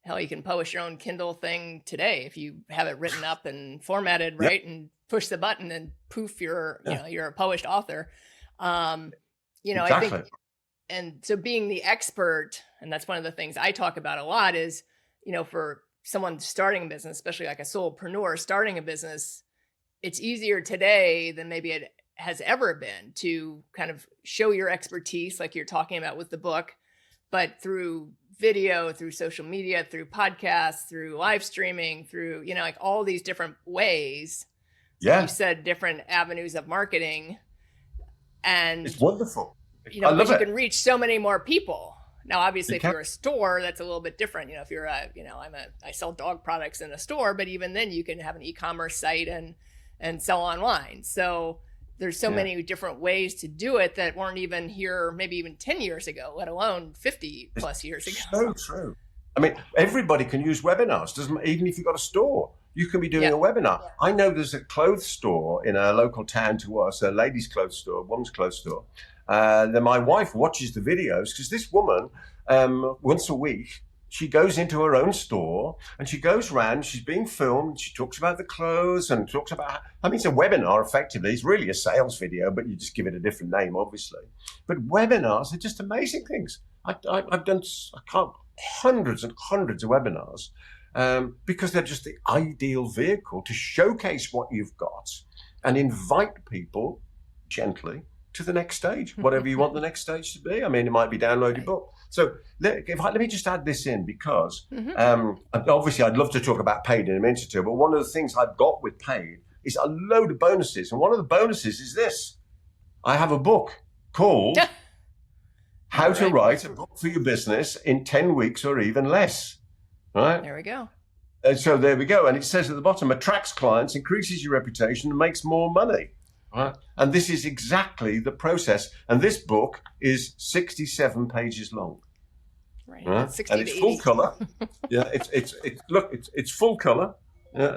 Hell, you can publish your own Kindle thing today if you have it written up and formatted right, and push the button and poof, you're a published author. Exactly. I think, and so being the expert, and that's one of the things I talk about a lot is, for someone starting a business, especially like a solopreneur starting a business, it's easier today than maybe it has ever been to kind of show your expertise, like you're talking about with the book, but through video, through social media, through podcasts, through live streaming, through, like all these different ways. Yeah. You said different avenues of marketing. And it's wonderful. I love it. You can reach so many more people. Now, obviously, if you're a store, that's a little bit different. If you're I sell dog products in a store, but even then you can have an e-commerce site and sell online. So there's so many different ways to do it that weren't even here maybe even 10 years ago, let alone 50 plus years ago. So true. I mean, everybody can use webinars. Even if you've got a store, you can be doing a webinar. Yeah. I know there's a clothes store in a local town to us, a ladies' clothes store, women's clothes store. Then my wife watches the videos because this woman, once a week, she goes into her own store and she goes around, she's being filmed, she talks about the clothes and talks about, it's a webinar effectively. It's really a sales video, but you just give it a different name, obviously. But webinars are just amazing things. I've done hundreds and hundreds of webinars because they're just the ideal vehicle to showcase what you've got and invite people gently to the next stage, whatever you want the next stage to be. It might be download your book. So let me just add this in because obviously I'd love to talk about paid in a minute or two, but one of the things I've got with paid is a load of bonuses. And one of the bonuses is this. I have a book called How to Write a Book for Your Business in 10 Weeks or Even Less. Right? There we go. And so there we go. And it says at the bottom, attracts clients, increases your reputation, and makes more money. Right? And this is exactly the process. And this book is 67 pages long. Right. And it's full color. It's full color.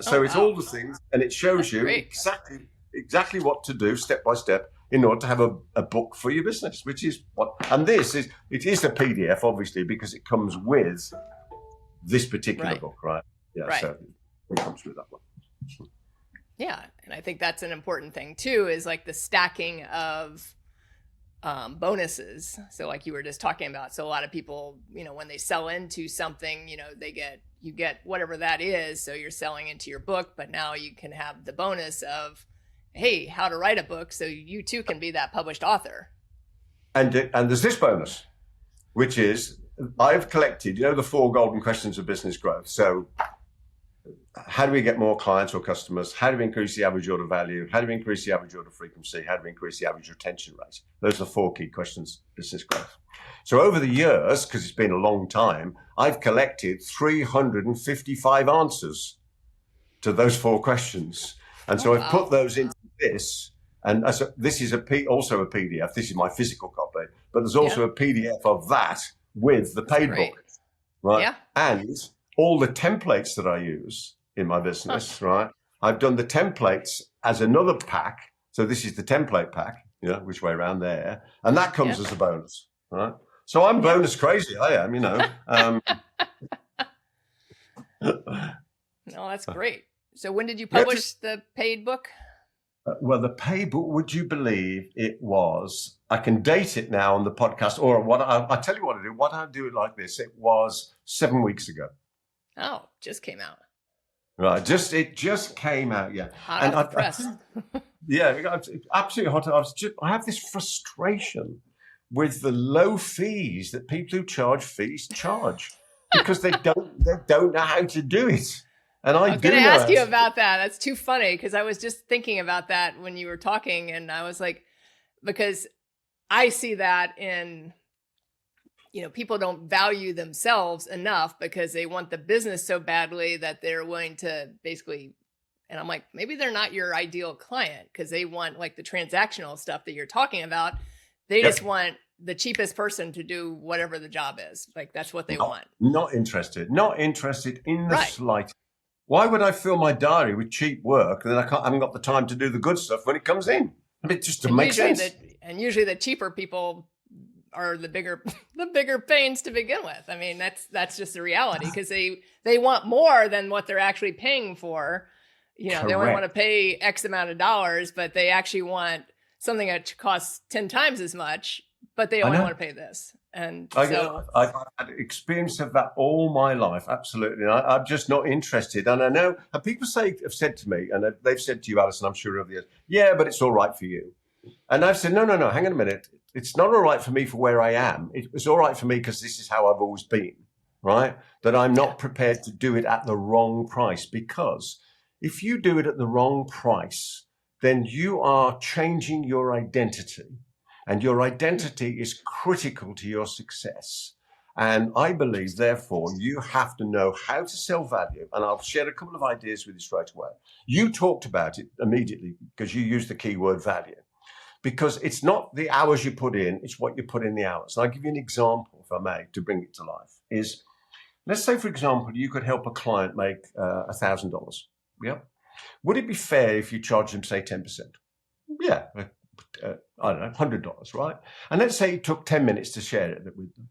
So it's all the things, and it shows you exactly what to do step by step in order to have a book for your business, which is what. And it is a PDF, obviously, because it comes with this particular book, right? Yeah. Right. So it comes with that one. Yeah. And I think that's an important thing too, is like the stacking of bonuses. So like you were just talking about, so a lot of people, when they sell into something, you get whatever that is. So you're selling into your book, but now you can have the bonus of, hey, how to write a book. So you too can be that published author. And there's this bonus, which is I've collected, the 4 golden questions of business growth. So how do we get more clients or customers? How do we increase the average order value? How do we increase the average order frequency? How do we increase the average retention rate? Those are 4 key questions, business growth. So over the years, because it's been a long time, I've collected 355 answers to those 4 questions. And so I've put those into this. And this is also a PDF. This is my physical copy, but there's also a PDF of that with the paid book, right? Yeah. And all the templates that I use in my business, right? I've done the templates as another pack. So this is the template pack, which way around there. And that comes as a bonus, right? So I'm bonus crazy. I am, No, that's great. So when did you Yeah, publish the paid book? well, the pay book, would you believe it was? I can date it now on the podcast, or what I tell you what I do. What I do it like this. It was 7 weeks ago. Oh, just came out. Right, it just came out, yeah. Hot And off the press. Yeah, absolutely hot. I have this frustration with the low fees that people who charge fees charge because they don't know how to do it. And I I was do going to know ask how you to. about that. That's too funny because I was just thinking about that when you were talking, and I was like, because I see that in, people don't value themselves enough because they want the business so badly that they're willing to basically, and I'm like, maybe they're not your ideal client because they want like the transactional stuff that you're talking about. They just want the cheapest person to do whatever the job is. Like that's what they want. Not interested in the Right. slightest. Why would I fill my diary with cheap work and then I haven't got the time to do the good stuff when it comes in? I mean, it just doesn't make sense. Usually the cheaper people are the bigger pains to begin with. I mean, that's just the reality because they want more than what they're actually paying for. They only want to pay X amount of dollars, but they actually want something that costs 10 times as much, but they only want to pay this. And I've had experience of that all my life, absolutely. And I'm just not interested. And I know, and people have said to me, and they've said to you, Alison, I'm sure over the years, yeah, but it's all right for you. And I've said, no, hang on a minute. It's not all right for me for where I am. It's all right for me because this is how I've always been, right? That I'm not prepared to do it at the wrong price, because if you do it at the wrong price, then you are changing your identity. And your identity is critical to your success. And I believe, therefore, you have to know how to sell value. And I'll share a couple of ideas with you straight away. You talked about it immediately because you used the keyword value. Because it's not the hours you put in, it's what you put in the hours. And I'll give you an example, if I may, to bring it to life. Let's say, for example, you could help a client make $1,000. Yeah. Would it be fair if you charged them, say, 10%? Yeah. I don't know, $100, right? And let's say it took 10 minutes to share it with them.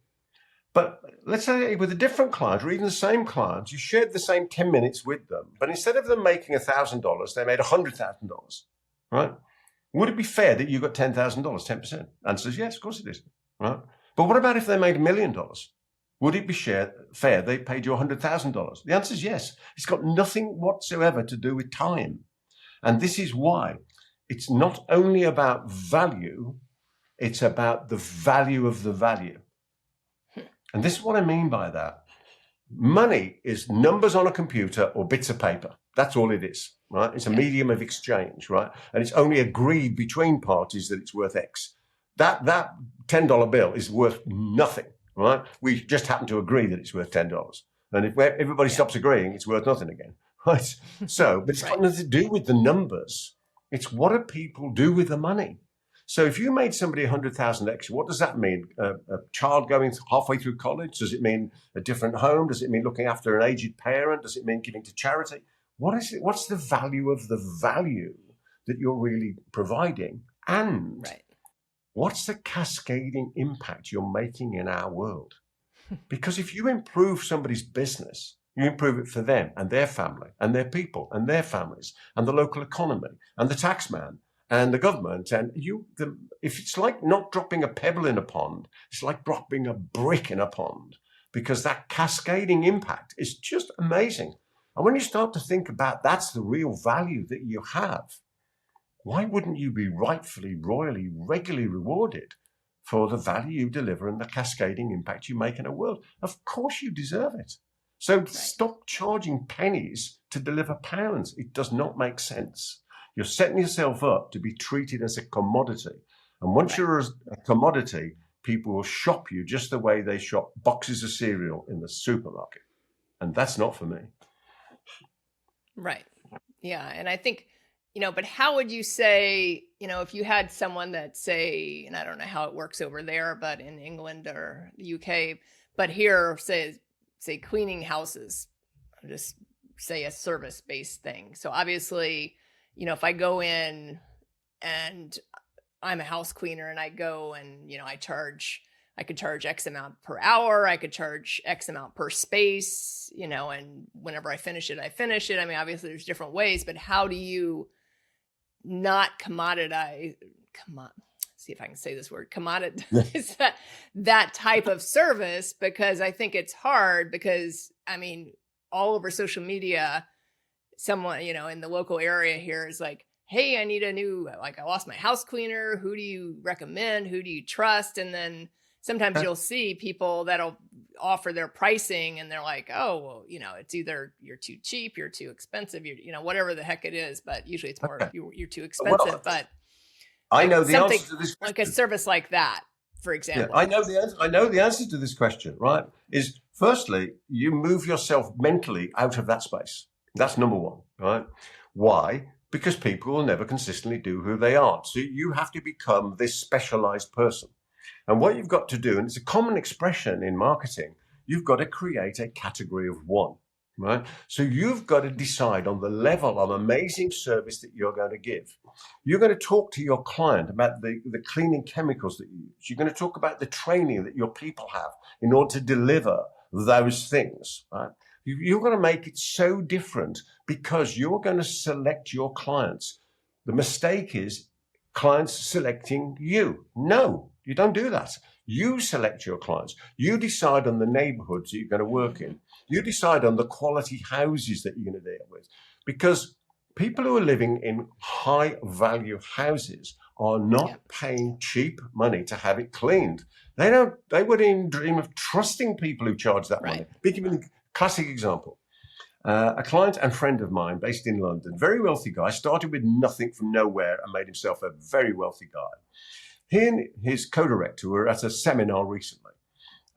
But let's say with a different client or even the same client, you shared the same 10 minutes with them, but instead of them making $1,000, they made $100,000, right? Would it be fair that you got $10,000, 10%? Answer is yes, of course it is, right? But what about if they made $1 million? Would it be fair they paid you $100,000? The answer is yes. It's got nothing whatsoever to do with time. And this is why it's not only about value, it's about the value of the value. And this is what I mean by that. Money is numbers on a computer or bits of paper. That's all it is, right? It's a medium of exchange, right? And it's only agreed between parties that it's worth X. That $10 bill is worth nothing, right? We just happen to agree that it's worth $10. And if everybody stops agreeing, it's worth nothing again, right? So, but it's got nothing to do with the numbers. It's what do people do with the money? So if you made somebody 100,000 extra, what does that mean? A child going halfway through college? Does it mean a different home? Does it mean looking after an aged parent? Does it mean giving to charity? What is it? What's the value of the value that you're really providing? And what's the cascading impact you're making in our world? Because if you improve somebody's business, you improve it for them and their family and their people and their families and the local economy and the taxman and the government. And if it's like not dropping a pebble in a pond, it's like dropping a brick in a pond, because that cascading impact is just amazing. And when you start to think about that's the real value that you have, why wouldn't you be rightfully, royally, regularly rewarded for the value you deliver and the cascading impact you make in a world? Of course you deserve it. So stop charging pennies to deliver pounds. It does not make sense. You're setting yourself up to be treated as a commodity. And once you're a commodity, people will shop you just the way they shop boxes of cereal in the supermarket. And that's not for me. Right. Yeah. And I think, but how would you say, if you had someone that say, and I don't know how it works over there, but in England or the UK, but here, say cleaning houses, just say a service-based thing. So obviously, if I go in and I'm a house cleaner and I go and, I charge I could charge X amount per hour. I could charge X amount per space, and whenever I finish it, I finish it. I mean, obviously there's different ways, but how do you not commoditize, see if I can say this word, commoditize that type of service? Because I think it's hard because, I mean, all over social media, someone, in the local area here is like, hey, I need I lost my house cleaner. Who do you recommend? Who do you trust? And then sometimes you'll see people that'll offer their pricing and they're like, oh, well, it's either you're too cheap, you're too expensive, whatever the heck it is. But usually it's more you're too expensive. But I know the answer to this question. Like a service like that, for example. Yeah, I know the answer to this question, right? Is firstly, you move yourself mentally out of that space. That's number one, right? Why? Because people will never consistently do who they are. So you have to become this specialized person. And what you've got to do, and it's a common expression in marketing, you've got to create a category of one, right? So you've got to decide on the level of amazing service that you're going to give. You're going to talk to your client about the cleaning chemicals that you use. You're going to talk about the training that your people have in order to deliver those things, right? You're going to make it so different because you're going to select your clients. The mistake is clients selecting you. No, you don't do that. You select your clients. You decide on the neighborhoods that you're going to work in. You decide on the quality houses that you're going to deal with. Because people who are living in high value houses are not paying cheap money to have it cleaned. They wouldn't even dream of trusting people who charge that money. Give you a classic example. A client and friend of mine based in London, very wealthy guy, started with nothing from nowhere and made himself a very wealthy guy. He and his co-director were at a seminar recently.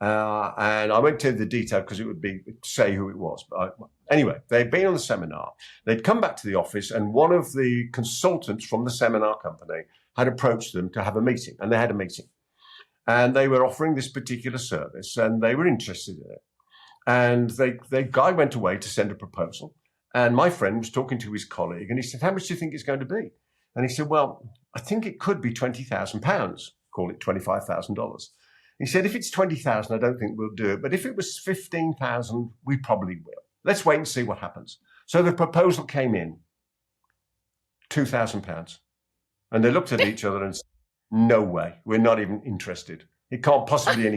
And I won't tell you the detail because it would be say who it was. But anyway, they'd been on the seminar. They'd come back to the office and one of the consultants from the seminar company had approached them to have a meeting. And they had a meeting. And they were offering this particular service and they were interested in it. And the guy went away to send a proposal. And my friend was talking to his colleague and he said, how much do you think it's going to be? And he said, well, I think it could be £20,000, call it $25,000. He said, if it's 20,000, I don't think we'll do it. But if it was 15,000, we probably will. Let's wait and see what happens. So the proposal came in, £2,000. And they looked at each other and said, no way, we're not even interested. It can't possibly be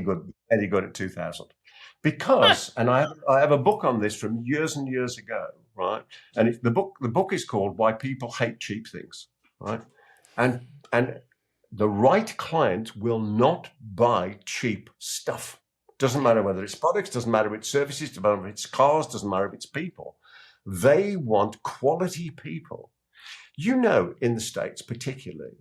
any good at 2,000. Because, and I have a book on this from years and years ago, right? And the book is called Why People Hate Cheap Things, right? And the right client will not buy cheap stuff. Doesn't matter whether it's products, doesn't matter if it's services, doesn't matter if it's cars, doesn't matter if it's people. They want quality people. In the States particularly,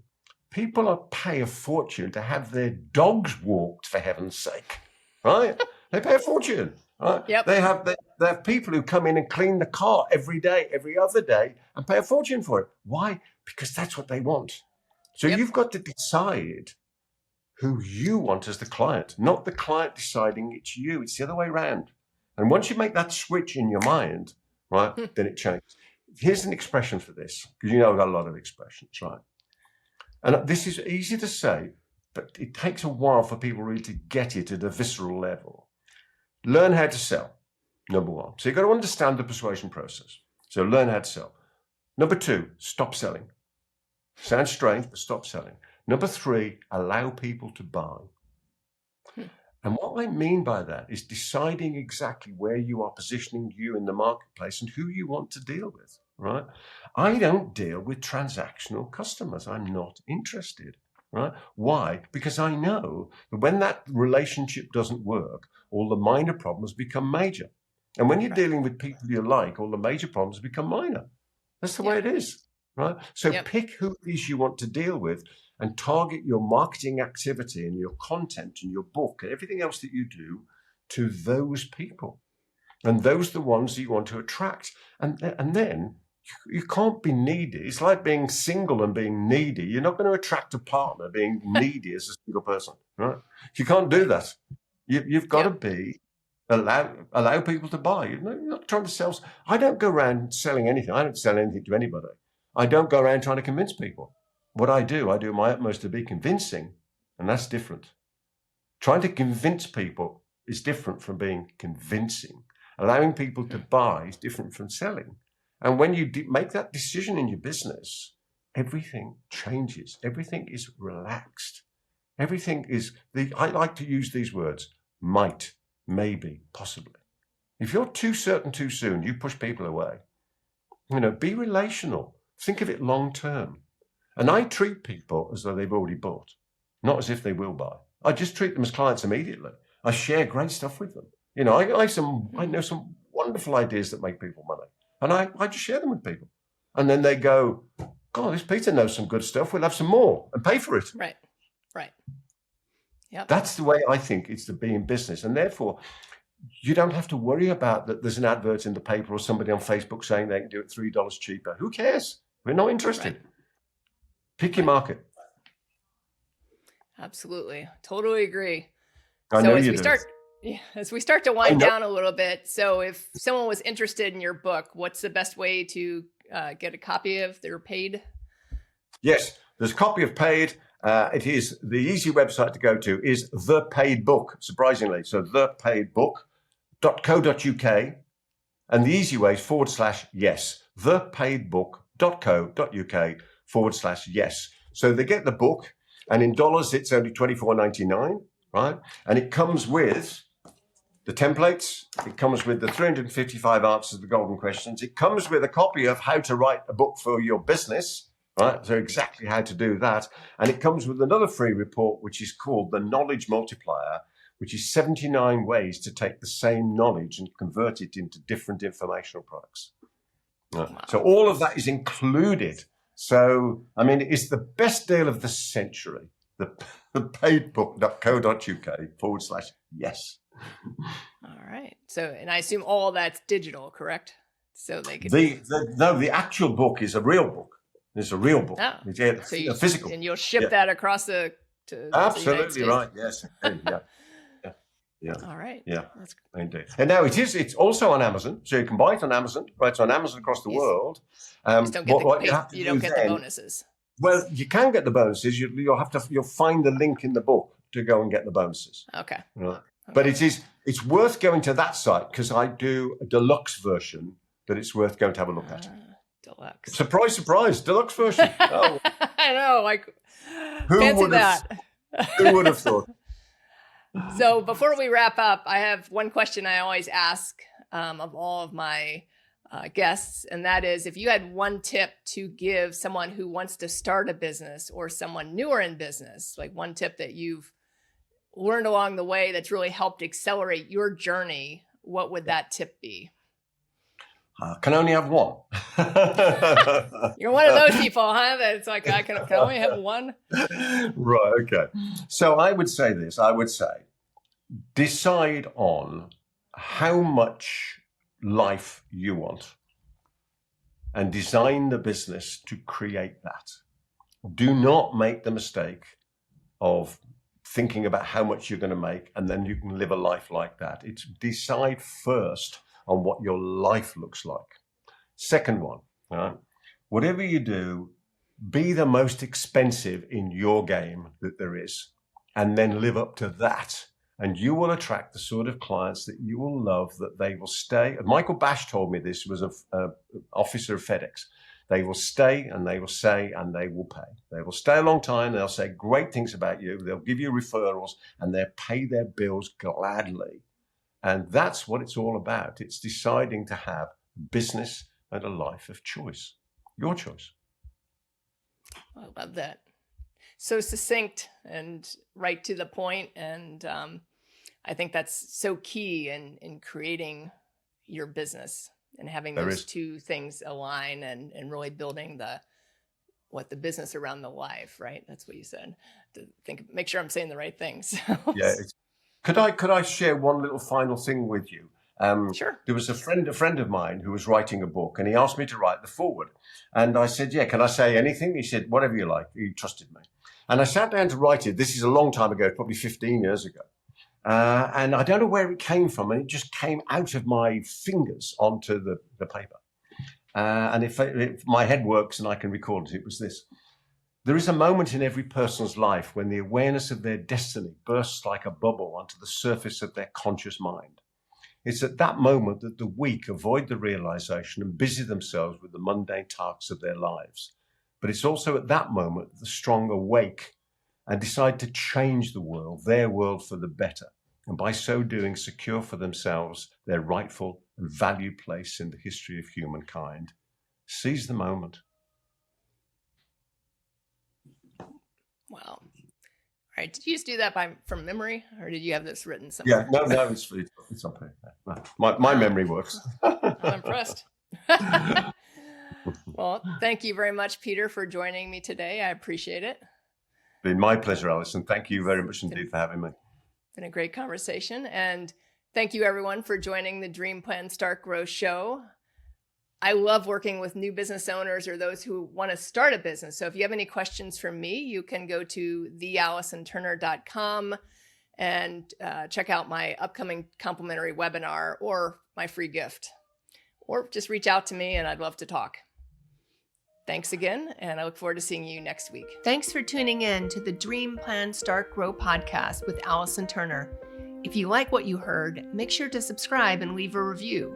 people pay a fortune to have their dogs walked, for heaven's sake, right? They pay a fortune, right? Yep. They have people who come in and clean the car every day, every other day, and pay a fortune for it. Why? Because that's what they want. So you've got to decide who you want as the client, not the client deciding it's you. It's the other way around. And once you make that switch in your mind, right, then it changes. Here's an expression for this, because I've got a lot of expressions, right? And this is easy to say, but it takes a while for people really to get it at a visceral level. Learn how to sell, number one. So you've got to understand the persuasion process. So learn how to sell. Number two, stop selling. Sounds strange, but stop selling. Number three, allow people to buy. And what I mean by that is deciding exactly where you are positioning you in the marketplace and who you want to deal with, right? I don't deal with transactional customers. I'm not interested, right? Why? Because I know that when that relationship doesn't work, all the minor problems become major. And when you're dealing with people you like, all the major problems become minor. That's the way it is, right? So pick who it is you want to deal with and target your marketing activity and your content and your book and everything else that you do to those people. And those are the ones that you want to attract. And then you can't be needy. It's like being single and being needy. You're not going to attract a partner being needy as a single person, right? You can't do that. You've got to be allow people to buy. You're not trying to sell. I don't go around selling anything. I don't sell anything to anybody. I don't go around trying to convince people. What I do my utmost to be convincing, and that's different. Trying to convince people is different from being convincing. Allowing people to buy is different from selling. And when you make that decision in your business, everything changes. Everything is relaxed. Everything is, I like to use these words, might, maybe, possibly. If you're too certain too soon, you push people away. Be relational. Think of it long term. And I treat people as though they've already bought, not as if they will buy. I just treat them as clients immediately. I share great stuff with them. I know some wonderful ideas that make people money. And I just share them with people. And then they go, God, this Peter knows some good stuff. We'll have some more and pay for it. Right. Yep. That's the way I think it's to be in business. And therefore, you don't have to worry about that there's an advert in the paper or somebody on Facebook saying they can do it $3 cheaper. Who cares? We're not interested. Right. Pick your market. Absolutely. Totally agree. I know you do. As we start to wind down a little bit, so if someone was interested in your book, what's the best way to get a copy of their paid? Yes, there's a copy of paid. It is the easy website to go to is The Paid Book, surprisingly. So thepaidbook.co.uk. And the easy way is /yes. thepaidbook.co.uk /yes. So they get the book, and in dollars, it's only $24.99, right? And it comes with the templates. It comes with the 355 answers to the golden questions. It comes with a copy of how to write a book for your business, right? So exactly how to do that. And it comes with another free report, which is called the Knowledge Multiplier, which is 79 ways to take the same knowledge and convert it into different informational products. Wow. So all of that is included. So, it's the best deal of the century. The paidbook.co.uk /yes. All right. So, and I assume all that's digital, correct? So they could. The actual book is a real book. It's a real book. Oh. It's a physical. And you'll ship that across to absolutely right. Yes. Yeah. All right. Yeah. That's indeed. And now it's also on Amazon, so you can buy it on Amazon. Right, it's on Amazon across the world. You don't get the bonuses. Well, you can get the bonuses. You'll find the link in the book to go and get the bonuses. Okay. Right. But it's worth going to that site because I do a deluxe version that it's worth going to have a look at. Deluxe. Surprise, surprise, deluxe version. Oh. I know, fancy that. Who would have thought? So before we wrap up, I have one question I always ask of all of my guests, and that is, if you had one tip to give someone who wants to start a business or someone newer in business, like one tip that you've learned along the way that's really helped accelerate your journey, what would that tip be? Can only have one. You're one of those people, huh? That's like, I can only have one. Right. Okay. So I would say this. I would say, decide on how much life you want and design the business to create that. Do not make the mistake of thinking about how much you're going to make and then you can live a life like that. It's decide first on what your life looks like. Second one, right? Whatever you do, be the most expensive in your game that there is, and then live up to that. And you will attract the sort of clients that you will love, that they will stay. Michael Bash told me this, was an officer of FedEx. They will stay and they will say and they will pay. They will stay a long time. They'll say great things about you. They'll give you referrals and they'll pay their bills gladly. And that's what it's all about. It's deciding to have business and a life of choice. Your choice. I love that. So succinct and right to the point. And I think that's so key in creating your business and having those two things align and really building the business around the life, right? That's what you said. Make sure I'm saying the right things. Yeah. Could I share one little final thing with you? Sure. There was a friend of mine who was writing a book, and he asked me to write the foreword. And I said, yeah, can I say anything? He said, whatever you like. He trusted me. And I sat down to write it. This is a long time ago, probably 15 years ago. And I don't know where it came from. And it just came out of my fingers onto the paper. And if my head works and I can record it, it was this. There is a moment in every person's life when the awareness of their destiny bursts like a bubble onto the surface of their conscious mind. It's at that moment that the weak avoid the realization and busy themselves with the mundane tasks of their lives. But it's also at that moment that the strong awake and decide to change the world, their world, for the better, and by so doing secure for themselves their rightful and valued place in the history of humankind. Seize the moment. Wow. All right. Did you just do that from memory, or did you have this written somewhere? Yeah, no, it's up here. My memory works. I'm impressed. Well, thank you very much, Peter, for joining me today. I appreciate it. Been my pleasure, Allison. Thank you very much indeed for having me. Been a great conversation. And thank you, everyone, for joining the Dream Plan Start Grow show. I love working with new business owners or those who want to start a business. So if you have any questions for me, you can go to theallisonturner.com and check out my upcoming complimentary webinar or my free gift. Or just reach out to me and I'd love to talk. Thanks again, and I look forward to seeing you next week. Thanks for tuning in to the Dream Plan Start Grow podcast with Allison Turner. If you like what you heard, make sure to subscribe and leave a review.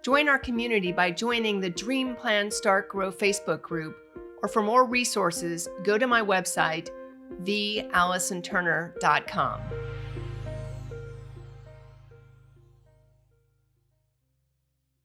Join our community by joining the Dream Plan Start Grow Facebook group, or for more resources, go to my website, theallisonturner.com.